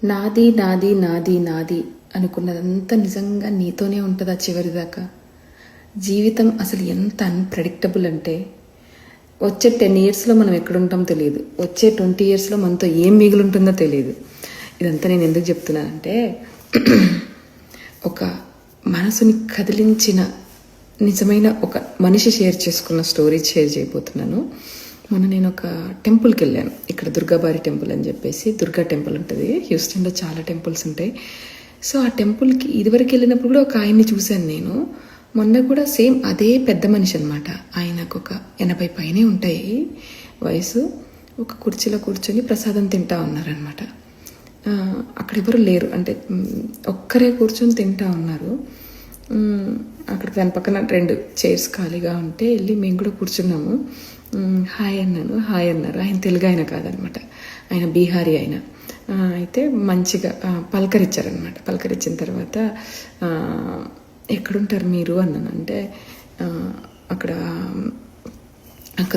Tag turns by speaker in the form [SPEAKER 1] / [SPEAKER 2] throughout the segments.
[SPEAKER 1] నాది నాది నాది నాది అనుకున్నదంతా నిజంగా నీతోనే ఉంటుందా చివరిదాకా? జీవితం అసలు ఎంత అన్ప్రెడిక్టబుల్ అంటే వచ్చే 10 ఇయర్స్లో మనం ఎక్కడుంటామో తెలియదు, వచ్చే 20 ఇయర్స్లో మనతో ఏం మిగులుంటుందో తెలియదు. ఇదంతా నేను ఎందుకు చెప్తున్నానంటే ఒక మనసుని కదిలించిన నిజమైన ఒక మనిషి షేర్ చేసుకున్న స్టోరీ షేర్ చేయబోతున్నాను. నేను ఒక టెంపుల్కి వెళ్ళాను. ఇక్కడ దుర్గాబారి టెంపుల్ అని చెప్పేసి దుర్గా టెంపుల్ ఉంటుంది. హ్యూస్టన్లో చాలా టెంపుల్స్ ఉంటాయి. సో ఆ టెంపుల్కి ఇదివరకు వెళ్ళినప్పుడు కూడా ఒక ఆయన్ని చూశాను నేను. మొన్న కూడా సేమ్ అదే పెద్ద మనిషి అనమాట. ఆయనకు ఒక 80 పైనే ఉంటాయి వయసు. ఒక కుర్చీలో కూర్చొని ప్రసాదం తింటా ఉన్నారనమాట. అక్కడ ఎవరు లేరు, అంటే ఒక్కరే కూర్చొని తింటా ఉన్నారు. అక్కడ దాని పక్కన 2 చైర్స్ ఖాళీగా ఉంటే వెళ్ళి మేము కూడా కూర్చున్నాము. హాయ్ అన్నాను. హాయ్ అన్నారు. ఆయన తెలుగు ఆయన కాదనమాట, ఆయన బీహారీ ఆయన. అయితే మంచిగా పలకరించారనమాట. పలకరించిన తర్వాత ఎక్కడుంటారు మీరు అన్నాను. అంటే అక్కడ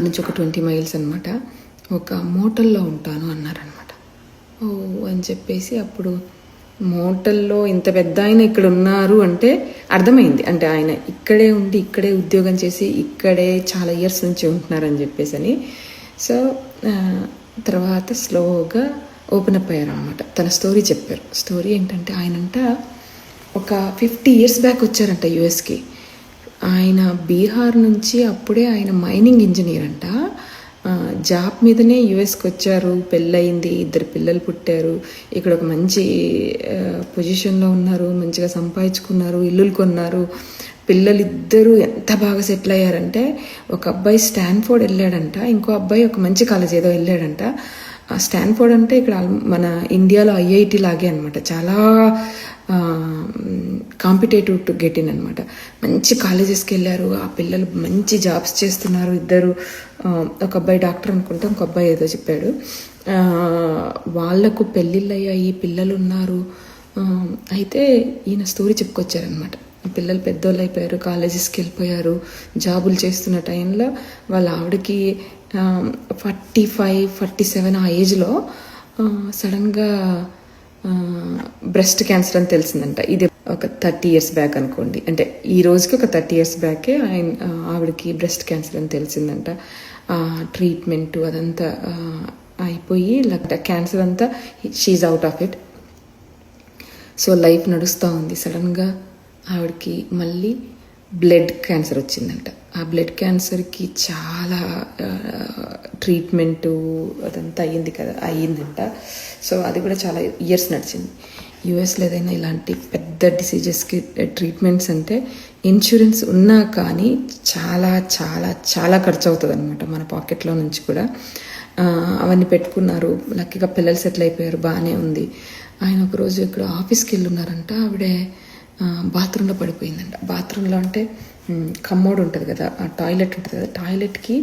[SPEAKER 1] నుంచి ఒక 20 మైల్స్ అనమాట, ఒక మోటల్లో ఉంటాను అన్నారనమాట. ఓ అని చెప్పేసి అప్పుడు మోటల్లో ఇంత పెద్ద ఆయన ఇక్కడ ఉన్నారు అంటే అర్థమైంది, అంటే ఆయన ఇక్కడే ఉండి ఇక్కడే ఉద్యోగం చేసి ఇక్కడే చాలా ఇయర్స్ నుంచి ఉంటున్నారని చెప్పేసి అని. సో తర్వాత స్లోగా ఓపెన్ అప్ అయ్యారు అనమాట. తన స్టోరీ చెప్పారు. స్టోరీ ఏంటంటే ఆయనంట ఒక 50 ఇయర్స్ బ్యాక్ వచ్చారంట యుఎస్కి. ఆయన బీహార్ నుంచి అప్పుడే ఆయన మైనింగ్ ఇంజనీర్ అంట. జాబ్ మీదనే యుఎస్కి వచ్చారు. పెళ్ళయింది, 2 పిల్లలు పుట్టారు. ఇక్కడ ఒక మంచి పొజిషన్లో ఉన్నారు, మంచిగా సంపాదించుకున్నారు, ఇల్లులు కొన్నారు. పిల్లలిద్దరూ ఎంత బాగా సెటిల్ అయ్యారంటే ఒక అబ్బాయి స్టాన్ఫోర్డ్ వెళ్ళాడంట, ఇంకో అబ్బాయి ఒక మంచి కాలేజ్ ఏదో వెళ్ళాడంట. స్టాన్ఫోర్డ్ అంటే ఇక్కడ మన ఇండియాలో ఐఐటి లాగే అనమాట, చాలా కాంపిటేటివ్ టు గెట్ ఇన్ అనమాట. మంచి కాలేజెస్కి వెళ్ళారు. ఆ పిల్లలు మంచి జాబ్స్ చేస్తున్నారు ఇద్దరు. ఒక అబ్బాయి డాక్టర్ అనుకుంటా, ఇంకో అబ్బాయి ఏదో చెప్పాడు. వాళ్లకు పెళ్ళిళ్ళు అయ్యాయి, పిల్లలు ఉన్నారు. అయితే ఈయన స్టోరీ చెప్పుకొచ్చారనమాట. పిల్లలు పెద్దోళ్ళు అయిపోయారు, కాలేజెస్కి వెళ్ళిపోయారు, జాబులు చేస్తున్న టైంలో వాళ్ళ ఆవిడకి 45-47 ఆ ఏజ్లో సడన్గా బ్రెస్ట్ క్యాన్సర్ అని తెలిసిందంట. ఇది ఒక 30 ఇయర్స్ బ్యాక్ అనుకోండి, అంటే ఈ రోజుకి ఒక 30 ఇయర్స్ బ్యాకే ఆవిడకి బ్రెస్ట్ క్యాన్సర్ అని తెలిసిందంట. ట్రీట్మెంట్ అదంతా అయిపోయి క్యాన్సర్ అంతా she's out of it. So life నడుస్తూ ఉంది. సడన్గా ఆవిడకి మళ్ళీ బ్లడ్ క్యాన్సర్ వచ్చిందంట. ఆ బ్లడ్ క్యాన్సర్కి చాలా ట్రీట్మెంటు అదంతా అయ్యిందంట. సో అది కూడా చాలా ఇయర్స్ నడిచింది. యూఎస్లో ఏదైనా ఇలాంటి పెద్ద డిసీజెస్కి ట్రీట్మెంట్స్ అంటే ఇన్సూరెన్స్ ఉన్నా కానీ చాలా చాలా చాలా ఖర్చు అవుతుంది అనమాట, మన పాకెట్లో నుంచి కూడా. అవన్నీ పెట్టుకున్నారు. లక్కీగా పిల్లలు సెటిల్ అయిపోయారు, బాగానే ఉంది. ఆయన ఒకరోజు ఇక్కడ ఆఫీస్కి వెళ్ళి ఉన్నారంట. ఆవిడే బాత్రూంలో పడిపోయిందంట. బాత్రూంలో అంటే కమ్మోడ్ ఉంటుంది కదా, ఆ టాయిలెట్ ఉంటుంది కదా, టాయిలెట్కి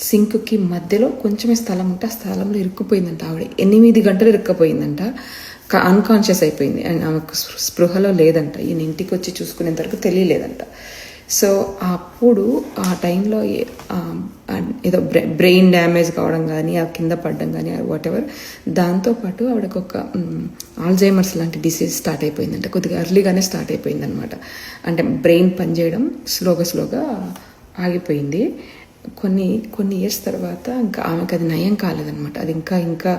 [SPEAKER 1] సింక్కి మధ్యలో కొంచెమే స్థలం ఉంటే ఆ స్థలంలో ఇరుక్కుపోయిందంట. ఆవిడ 8 గంటలు ఇరుక్కుపోయిందంట. అన్కాన్షియస్ అయిపోయింది. అండ్ ఆమెకు స్పృహలో లేదంట. ఈయన ఇంటికి వచ్చి చూసుకునేంత వరకు తెలియలేదంట. సో అప్పుడు ఆ టైంలో ఏదో బ్రెయిన్ డ్యామేజ్ కావడం కానీ, ఆ కింద పడడం కానీ, వాట్ ఎవర్, దాంతోపాటు ఆవిడకు ఒక ఆల్జైమర్స్ లాంటి డిసీజ్ స్టార్ట్ అయిపోయిందంట. కొద్దిగా ఎర్లీగానే స్టార్ట్ అయిపోయిందనమాట. అంటే బ్రెయిన్ పనిచేయడం స్లోగా ఆగిపోయింది. కొన్ని ఇయర్స్ తర్వాత ఇంకా ఆమెకు అది నయం కాలేదనమాట. అది ఇంకా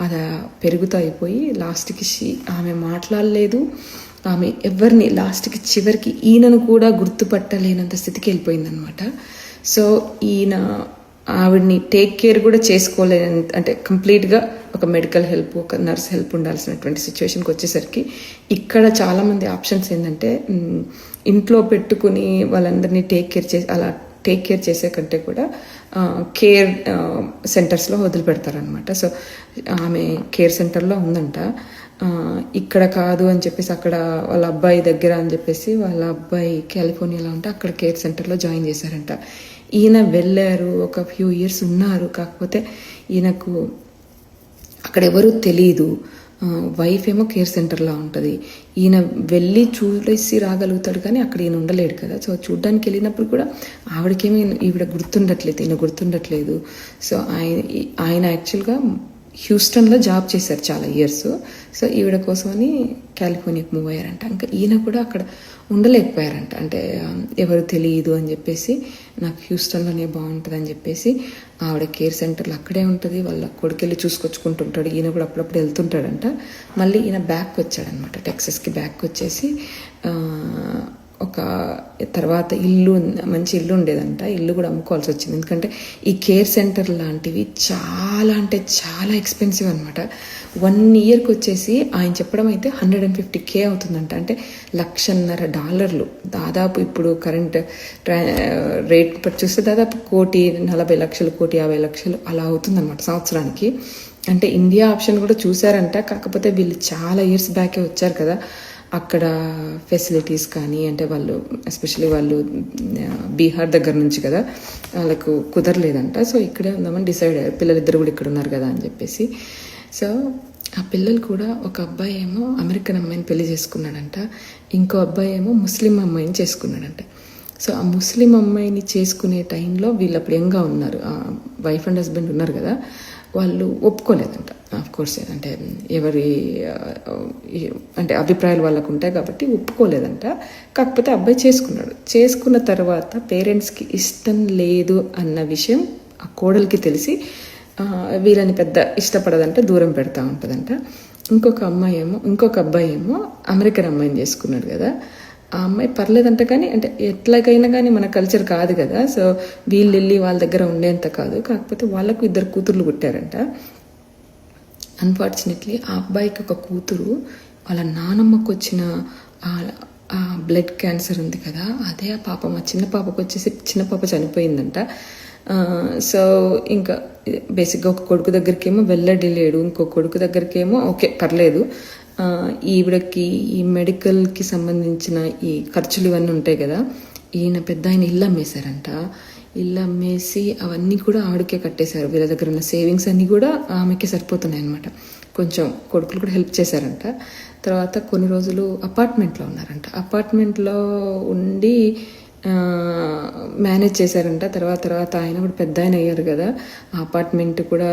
[SPEAKER 1] అది పెరుగుతూ అయిపోయి లాస్ట్కి ఆమె మాట్లాడలేదు. ఆమె ఎవరిని లాస్ట్కి చివరికి ఈయనను కూడా గుర్తుపట్టలేనంత స్థితికి వెళ్ళిపోయిందనమాట. సో ఈయన ఆవిడ్ని టేక్ కేర్ కూడా చేసుకోలేనంత, అంటే కంప్లీట్గా ఒక మెడికల్ హెల్ప్, ఒక నర్స్ హెల్ప్ ఉండాల్సినటువంటి సిచ్యువేషన్కి వచ్చేసరికి ఇక్కడ చాలామంది ఆప్షన్స్ ఏంటంటే ఇంట్లో పెట్టుకుని వాళ్ళందరినీ టేక్ కేర్ చేసే కంటే కూడా కేర్ సెంటర్స్లో వదిలిపెడతారనమాట. సో ఆమె కేర్ సెంటర్లో ఉందంట. ఇక్కడ కాదు అని చెప్పేసి అక్కడ వాళ్ళ అబ్బాయి దగ్గర అని చెప్పేసి వాళ్ళ అబ్బాయి కాలిఫోర్నియాలో ఉంటే అక్కడ కేర్ సెంటర్లో జాయిన్ చేశారంట. ఈయన వెళ్ళారు, ఒక ఫ్యూ ఇయర్స్ ఉన్నారు. కాకపోతే ఈయనకు అక్కడ ఎవరూ తెలియదు. వైఫ్ ఏమో కేర్ సెంటర్లో ఉంటుంది. ఈయన వెళ్ళి చూసి రాగలుగుతాడు కానీ అక్కడ ఈయన ఉండలేడు కదా. సో చూడ్డానికి వెళ్ళినప్పుడు కూడా ఆవిడకేమీ ఈవిడ గుర్తుండట్లేదు, ఈయన గుర్తుండట్లేదు. సో ఆయన యాక్చువల్గా హ్యూస్టన్లో జాబ్ చేశారు చాలా ఇయర్స్. సో ఈవిడ కోసమని కాలిఫోర్నియాకి మూవ్ అయ్యారంట. ఇంకా ఈయన కూడా అక్కడ ఉండలేకపోయారంట. అంటే ఎవరు తెలియదు అని చెప్పేసి, నాకు హ్యూస్టన్లోనే బాగుంటుంది అని చెప్పేసి ఆవిడ కేర్ సెంటర్లో అక్కడే ఉంటుంది, వాళ్ళ కొడుకెళ్ళి చూసుకొచ్చుకుంటుంటాడు. ఈయన కూడా అప్పుడప్పుడు వెళ్తుంటాడంట. మళ్ళీ ఈయన బ్యాక్ వచ్చాడనమాట, టెక్సస్కి బ్యాక్ వచ్చేసి ఒక తర్వాత ఇల్లు, మంచి ఇల్లు ఉండేదంట, ఇల్లు కూడా అమ్ముకోవాల్సి వచ్చింది. ఎందుకంటే ఈ కేర్ సెంటర్ లాంటివి చాలా అంటే చాలా ఎక్స్పెన్సివ్ అనమాట. 1 yearకి వచ్చేసి ఆయన చెప్పడం అయితే $150K అవుతుందంట. అంటే $1,50,000 దాదాపు ఇప్పుడు కరెంట్ రేట్ చూస్తే దాదాపు 1,40,00,000 1,50,00,000 అలా అవుతుందన్నమాట సంవత్సరానికి. అంటే ఇండియా ఆప్షన్ కూడా చూసారంట. కాకపోతే వీళ్ళు చాలా ఇయర్స్ బ్యాకే వచ్చారు కదా, అక్కడ ఫెసిలిటీస్ కానీ, అంటే వాళ్ళు ఎస్పెషలీ వాళ్ళు బీహార్ దగ్గర నుంచి కదా, వాళ్ళకు కుదరలేదంట. సో ఇక్కడే ఉందామని డిసైడ్ అయ్యారు. పిల్లలిద్దరు కూడా ఇక్కడ ఉన్నారు కదా అని చెప్పేసి. సో ఆ పిల్లలు కూడా, ఒక అబ్బాయి ఏమో అమెరికన్ అమ్మాయిని పెళ్లి చేసుకున్నాడంట, ఇంకో అబ్బాయి ఏమో ముస్లిం అమ్మాయిని చేసుకున్నాడంట. సో ఆ ముస్లిం అమ్మాయిని చేసుకునే టైంలో వీళ్ళు అప్పుడు యంగ్గా ఉన్నారు, వైఫ్ అండ్ హస్బెండ్ ఉన్నారు కదా, వాళ్ళు ఒప్పుకోలేదంట. కోర్స్ అంటే ఎవరి అంటే అభిప్రాయాలు వాళ్ళకు ఉంటాయి కాబట్టి ఒప్పుకోలేదంట. కాకపోతే అబ్బాయి చేసుకున్నాడు. చేసుకున్న తర్వాత పేరెంట్స్కి ఇష్టం లేదు అన్న విషయం ఆ కోడలికి తెలిసి వీళ్ళని పెద్ద ఇష్టపడదంట, దూరం పెడతా ఉంటుందంట. ఇంకొక అబ్బాయి ఏమో అమెరికన్ అమ్మాయిని చేసుకున్నాడు కదా, ఆ అమ్మాయి పర్లేదంట. కానీ అంటే ఎట్లాగైనా కానీ మన కల్చర్ కాదు కదా, సో వీళ్ళు వెళ్ళి వాళ్ళ దగ్గర ఉండేంత కాదు. కాకపోతే వాళ్ళకు 2 కూతుర్లు పుట్టారంట. అన్ఫార్చునేట్లీ ఆ అబ్బాయికి ఒక కూతురు, వాళ్ళ నానమ్మకు వచ్చిన బ్లడ్ క్యాన్సర్ ఉంది కదా, అదే ఆ పాప, మా చిన్న పాపకు వచ్చేసి చిన్న పాప చనిపోయిందంట. సో ఇంకా బేసిక్గా ఒక కొడుకు దగ్గరికేమో వెళ్ళలేడు, ఇంకో కొడుకు దగ్గరికేమో ఓకే పర్లేదు. ఈవిడకి ఈ మెడికల్కి సంబంధించిన ఈ ఖర్చులు ఇవన్నీ ఉంటాయి కదా, ఈయన పెద్ద ఆయన ఇల్లు అమ్మేశారంట. ఇల్లు అమ్మేసి అవన్నీ కూడా ఆవిడకే కట్టేశారు. వీళ్ళ దగ్గర ఉన్న సేవింగ్స్ అన్నీ కూడా ఆమెకే సరిపోతున్నాయి అనమాట. కొంచెం కొడుకులు కూడా హెల్ప్ చేశారంట. తర్వాత కొన్ని రోజులు అపార్ట్మెంట్లో ఉన్నారంట. అపార్ట్మెంట్లో ఉండి మేనేజ్ చేశారంట. తర్వాత ఆయన కూడా పెద్ద ఆయన అయ్యారు కదా, ఆ అపార్ట్మెంట్ కూడా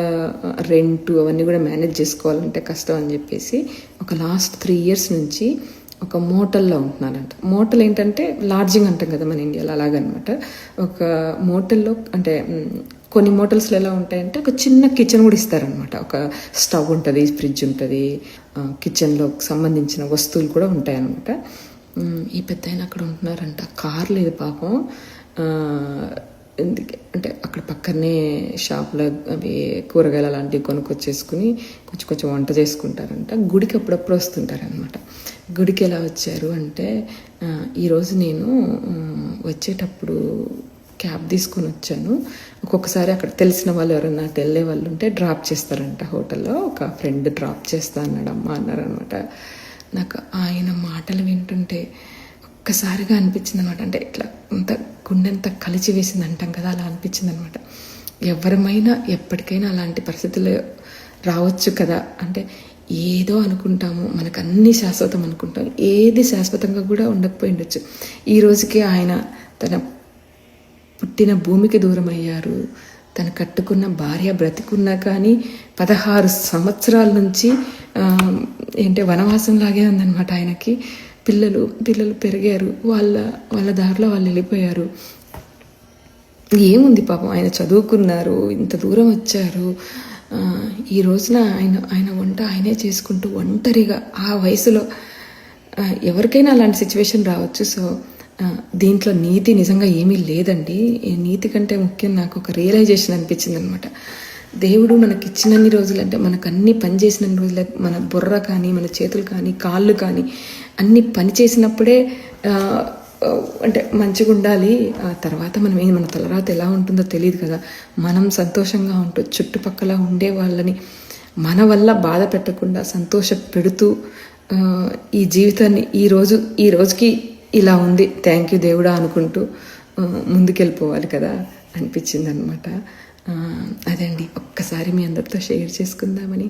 [SPEAKER 1] రెంట్ అవన్నీ కూడా మేనేజ్ చేసుకోవాలంటే కష్టం అని చెప్పేసి ఒక లాస్ట్ 3 years నుంచి ఒక మోటల్లో ఉంటున్నారంట. మోటల్ ఏంటంటే లాడ్జింగ్ అంటాం కదా మన ఇండియాలో, అలాగనమాట. ఒక మోటల్లో అంటే కొన్ని మోటల్స్లో ఎలా ఉంటాయంటే ఒక చిన్న కిచెన్ కూడా ఇస్తారనమాట. ఒక స్టవ్ ఉంటుంది, ఫ్రిడ్జ్ ఉంటుంది, కిచెన్లో సంబంధించిన వస్తువులు కూడా ఉంటాయన్నమాట. ఈ పెద్ద ఆయన అక్కడ ఉంటున్నారంట. కార్ లేదు పాపం, అంటే అక్కడ పక్కనే షాప్లో అవి కూరగాయలు అలాంటివి కొనుక్కొచ్చేసుకుని కొంచెం వంట చేసుకుంటారంట. గుడికి అప్పుడప్పుడు వస్తుంటారనమాట. గుడికి ఎలా వచ్చారు అంటే, ఈరోజు నేను వచ్చేటప్పుడు క్యాబ్ తీసుకొని వచ్చాను, ఒక్కొక్కసారి అక్కడ తెలిసిన వాళ్ళు ఎవరన్నా అటు వెళ్ళే వాళ్ళు ఉంటే డ్రాప్ చేస్తారంట హోటల్లో. ఒక ఫ్రెండ్ డ్రాప్ చేస్తా అన్నాడమ్మా అన్నారనమాట. నాకు ఆయన మాటలు వింటుంటే ఒక్కసారిగా అనిపించింది అనమాట. అంటే ఇట్లా అంత గుండెంత కలిచి వేసింది అంటాం కదా, అలా అనిపించింది అనమాట. ఎవరమైనా ఎప్పటికైనా అలాంటి పరిస్థితులు రావచ్చు కదా. అంటే ఏదో అనుకుంటాము, మనకు అన్నీ శాశ్వతం అనుకుంటాం, ఏది శాశ్వతంగా కూడా ఉండకపోయి ఉండొచ్చు. ఈ రోజుకే ఆయన తన పుట్టిన భూమికి దూరం అయ్యారు. తను కట్టుకున్న భార్య బ్రతికున్నా కానీ 16 సంవత్సరాల నుంచి వనవాసంలాగే ఉందన్నమాట ఆయనకి. పిల్లలు పెరిగారు, వాళ్ళ దారిలో వాళ్ళు వెళ్ళిపోయారు. ఏముంది పాపం, ఆయన చదువుకున్నారు, ఇంత దూరం వచ్చారు. ఈ రోజున ఆయన వంట ఆయనే చేసుకుంటూ ఒంటరిగా ఆ వయసులో, ఎవరికైనా అలాంటి సిచ్యువేషన్ రావచ్చు. సో దీంట్లో నీతి నిజంగా ఏమీ లేదండి. ఈ నీతి కంటే ముఖ్యం నాకు ఒక రియలైజేషన్ అనిపించింది అనమాట. దేవుడు మనకి ఇచ్చినన్ని రోజులు, అంటే మనకు అన్ని పని చేసినన్ని రోజులు, మన బుర్ర కానీ మన చేతులు కానీ కాళ్ళు కానీ అన్ని పని చేసినప్పుడే అంటే మంచిగా ఉండాలి. ఆ తర్వాత మన తలరాత ఎలా ఉంటుందో తెలియదు కదా. మనం సంతోషంగా ఉంటూ చుట్టుపక్కల ఉండే వాళ్ళని మన వల్ల బాధ పెట్టకుండా సంతోష పెడుతూ ఈ జీవితాన్ని ఈ రోజుకి ఇలా ఉంది, థ్యాంక్ యూ దేవుడా అనుకుంటూ ముందుకెళ్ళిపోవాలి కదా అనిపించింది అనమాట. అదండి, ఒక్కసారి మీ అందరితో షేర్ చేసుకుందామని.